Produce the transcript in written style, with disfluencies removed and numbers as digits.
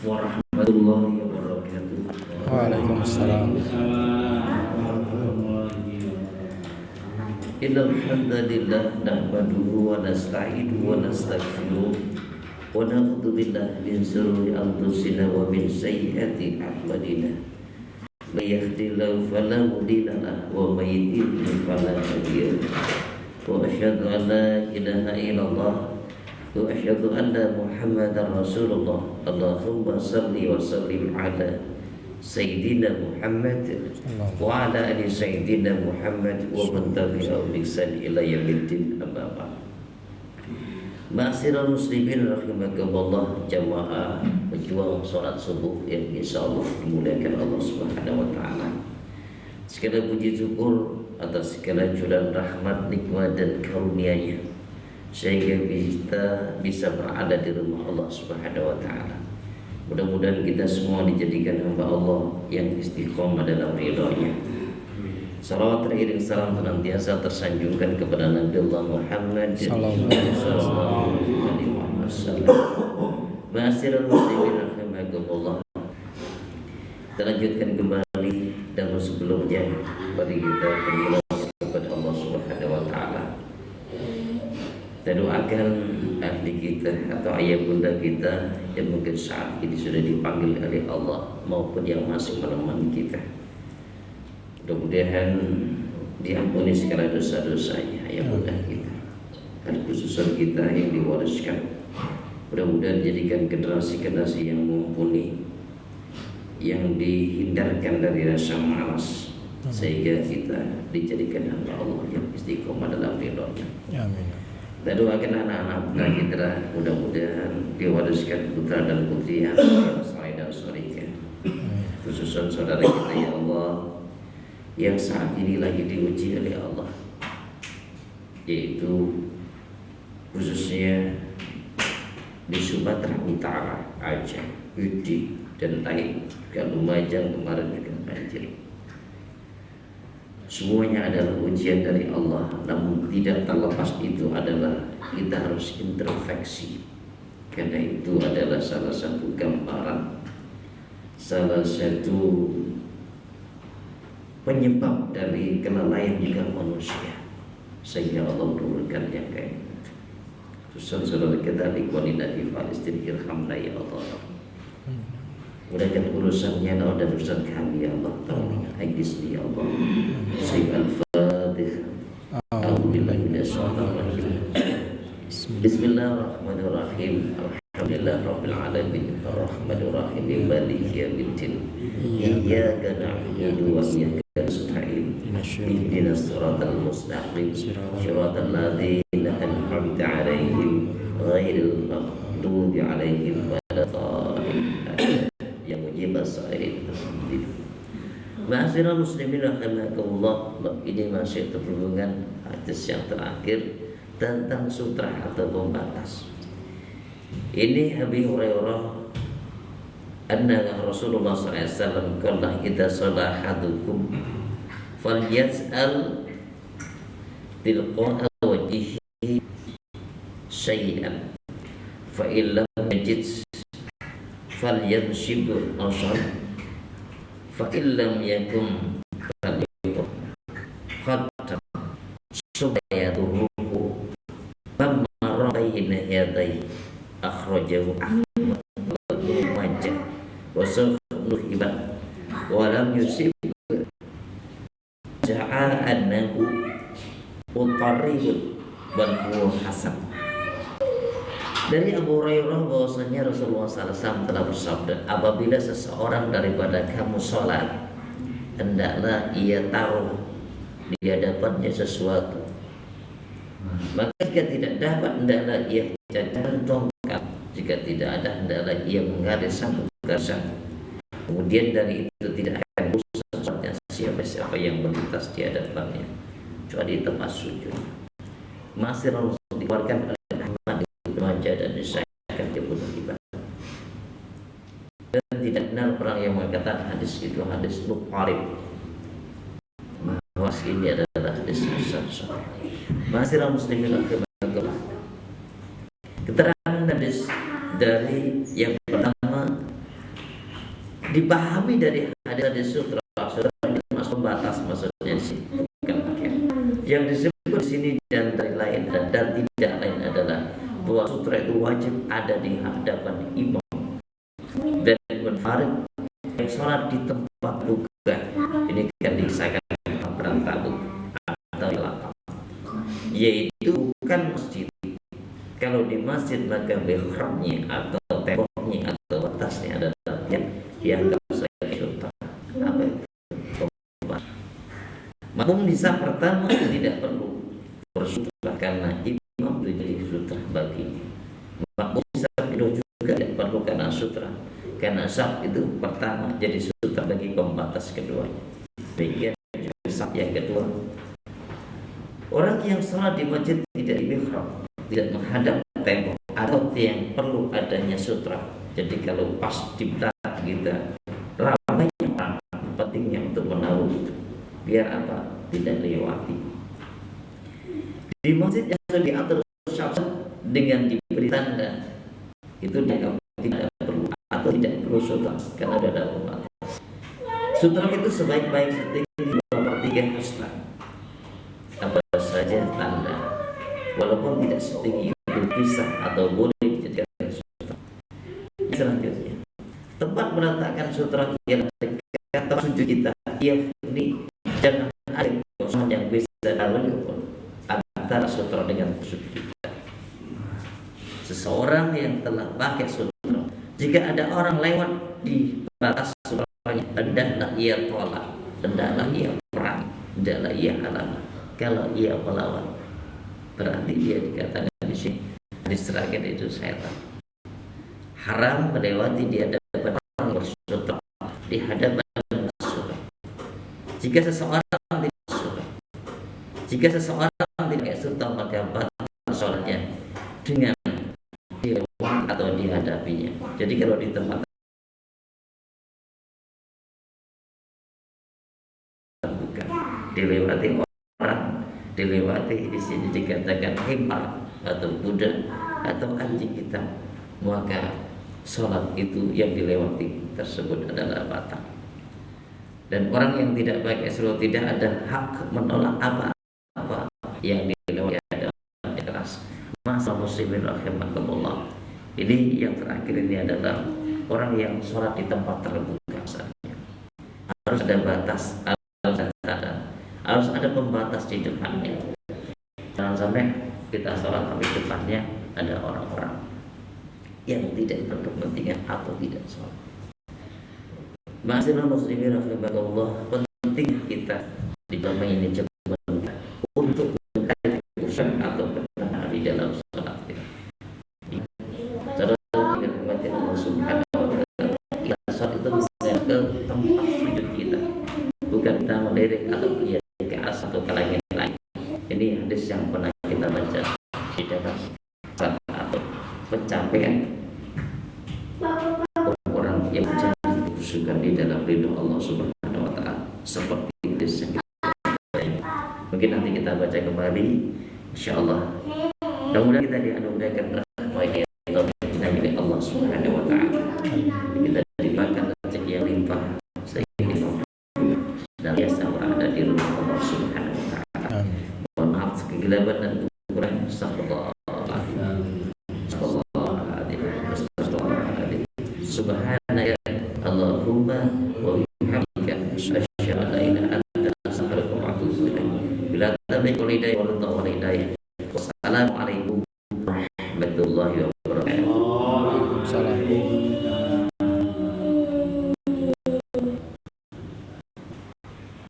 warahmatullahi wabarakatuh. Waalaikumsalam. Innal hamdalillah nahmaduhu wa nasta'inuhu wa nastaghfiruh wa na'udzu billahi min shururi anfusina wa min sayyiati a'malina. May yahdihillahu fala mudilla lahu wa may yudlil fala hadiya lahu. Wa asyhadu an la ilaha illallah wa asyhadu anna Muhammadar Rasulullah. Allahumma shalli wa sallim ala Sayyidina Muhammad wa ala ali Sayyidina Muhammad wa man tabi'ahum bi ihsan ila yaumiddin, amma ba'd. Ma'asyiral muslimin rahimakumullah, jamaah pejuang salat subuh yang insyaallah dimuliakan Allah Subhanahu wa taala. Segala puji syukur atas segala curahan rahmat, nikmat dan karunia-Nya sehingga kita bisa berada di rumah Allah Subhanahu wa taala. Mudah-mudahan kita semua dijadikan hamba Allah yang istiqomah dalam ridha-Nya. Salawat teriring salam senantiasa tersanjungkan kepada Nabi Allah Muhammad sallallahu alaihi wasallam. Ma'asyiral muslimin rahimakumullah. Kita lanjutkan kembali dan sebelumnya mari kita berdoa kepada Allah Subhanahu wa taala. Kita doakan ahli kita atau ayah bunda kita yang mungkin saat ini sudah dipanggil oleh Allah maupun yang masih menemani kita. Mudah-mudahan diampuni segala dosa-dosanya ayah bunda kita dan khususan kita yang diwariskan. Mudah-mudahan jadikan generasi-generasi yang mumpuni, yang dihindarkan dari rasa malas, sehingga kita dijadikan hamba Allah yang istiqomah dalam ridha-Nya. Amin. Kita doakan anak-anak kita, mudah-mudahan diwariskan putra dan putri yang saleh dan salihah. Khususan saudara kita ya Allah yang saat ini lagi diuji oleh Allah, yaitu khususnya di Sumatera Utara, Aceh, Pidi dan lain, juga Lumajang kemarin juga banjir. Semuanya adalah ujian dari Allah, namun tidak terlepas itu adalah kita harus introspeksi, karena itu adalah salah satu gambaran, salah satu penyebab dari kelalaian juga manusia, sehingga Allah menurunkan yang kayak itu. Saudara kita di Kuala di Palestina, irhamna ya Allah. Mudahkan urusannya dan urusan kami ya Allah. Tolong hagisni ya Allah. Sayyid al-Fatihah. A'udzubillahi minasyaitonir rajim. Bismillahirrahmanirrahim. Alhamdulillah rabbil alamin. Arrahmanir rahim. Maliki yaumiddin. Iyyaka na'budu wa iyyaka nasta'in. Ihdinas siratal mustaqim. Siratal ladzina an'amta 'alaihim ghairil maghdubi 'alaihim waladdallin. Yang mujibah sa'ilin. Ma'asyiral muslimin rahimakumullah, ini masih terhubungan hadis yang terakhir tentang sutra atau pembatas. Ini Abi Hurairah anna Rasulullah SAW qala idza shalla ahadukum falyas'al tilqa'a wajhihi syai'an fa illam yajid falyanshibur asal fa illam yakun khatam subayatuhu mamma bayna yadai akhrajahu Ahmad Majah wa sahih Ibn wa lam yusib ja'a annahu utarriyun wal hasan. Dari Abu Hurairah bahwasanya Rasulullah SAW telah bersabda, apabila seseorang daripada kamu sholat, hendaklah ia taruh di hadapannya sesuatu. Maka jika tidak dapat, hendaklah ia cantumkan. Jika tidak ada, hendaklah ia menggaris satu garisan. Kemudian dari itu tidak akan rusak sholatnya siapa-siapa yang melintas di hadapannya, kecuali di tempat sujud. Masih Rasul dikeluarkan oleh Ahmad Majah dan disahkan dia bunuh ibadah. Dan tidak benar orang yang mengatakan hadis itu hadis muqarib, bahwa ini adalah hadis hasan. Ma'asyiral muslimin rahimakumullah. Keterangan hadis dari yang pertama dipahami dari hadis sutra masuk batas maksudnya di sini bukan pakaian. Yang disebut di sini dan dari lain dan tidak lain adalah bahwa sutra itu wajib ada di hadapan imam dan munfarid yang sholat di tempat buka. Ini kan disahkan berantabu atau lapang, yaitu bukan masjid. Kalau di masjid maka mihrabnya atau temboknya atau batasnya adalah yang dianggap sebagai sutra. Apa itu? Makmum di saf pertama tidak perlu bersutra karena imam itu jadi sutra baginya. Makmum di saf kedua juga tidak perlu karena sutra, karena saf itu pertama jadi sutra bagi pembatas keduanya. Demikian juga saf yang kedua. Orang yang sholat di masjid tidak di mihrab, tidak menghadap tembok atau yang perlu adanya sutra. Jadi kalau pas di belakang kita ramainya orang, pentingnya untuk menaruh itu biar apa? Tidak lewati. Di masjid yang sudah diatur syarat dengan diberi tanda itu dianggap tidak perlu atau tidak perlu sutra karena ada pembatas. Sutra itu sebaik-baik setinggi 2/3 hasta. Apa saja tanda, walaupun tidak setinggi itu bisa atau boleh dijadikan sutra. Selanjutnya, tempat meletakkan sutra ialah dekat tempat sujud kita. Ini jangan ada kosongan yang bisa lalu antara sutra dengan sujud kita. Seseorang yang telah pakai sutra, jika ada orang lewat di batas sutranya, hendaklah ia tolak, hendaklah ia perang, hendaklah ia halang. Kalau ia melawan, berarti dia dikatakan di sini diserahkan itu setan. Haram melewati di hadapan orang bersutra, di hadapan sutra. Jika seseorang tidak sutra maka batal sholatnya dengan dilewati atau dihadapinya. Jadi kalau di tempat bukan dilewati orang, dilewati di sini dikatakan himar atau budak atau anjing hitam, maka sholat itu yang dilewati tersebut adalah batal. Dan orang yang tidak pakai sutra tidak ada hak menolak apa yang dilewati adalah keras. Masa muslimin rahimakumullah. Ini yang terakhir ini adalah orang yang sholat di tempat terbuka misalnya. Harus ada batas, harus ada pembatas di depannya. Jangan sampai kita sholat tapi depannya ada orang-orang yang tidak berkepentingan atau tidak sholat. Ma'asyiral muslimin rahimakumullah, penting kita di dalam ini coba untuk mengkaji urusan atau benar di dalam sholat kita. Saudara dirahmati Allah Subhanahu wa taala, kita sholat itu bukan ke tempat sujud kita, bukan kita melirik atau melihat ke atas atau ke langit lain. Ini hadis yang pernah kita baca di dalam saat atau pencapaian orang yang menjadi kehusukan di dalam ridho Allah Subhanahu wa taala seperti hadis yang kita baca. Mungkin nanti kita baca kembali insyaallah. Mudah-mudahan kita dianugerahkan rahmat dari Allah Subhanahu wa taala. Kita diberikan rezeki yang limpah sehingga dan biasa berada di rumah Allah Subhanahu wa taala. Mohon maaf kegelapan dan kekurangan. Subhanaka Allahumma wa bihamdika asyhadu an la ilaha illa anta astaghfiruka wa atubu ilaik. Bila tabiqul hidayah wa la tawalidayah. Wassalamu alaikum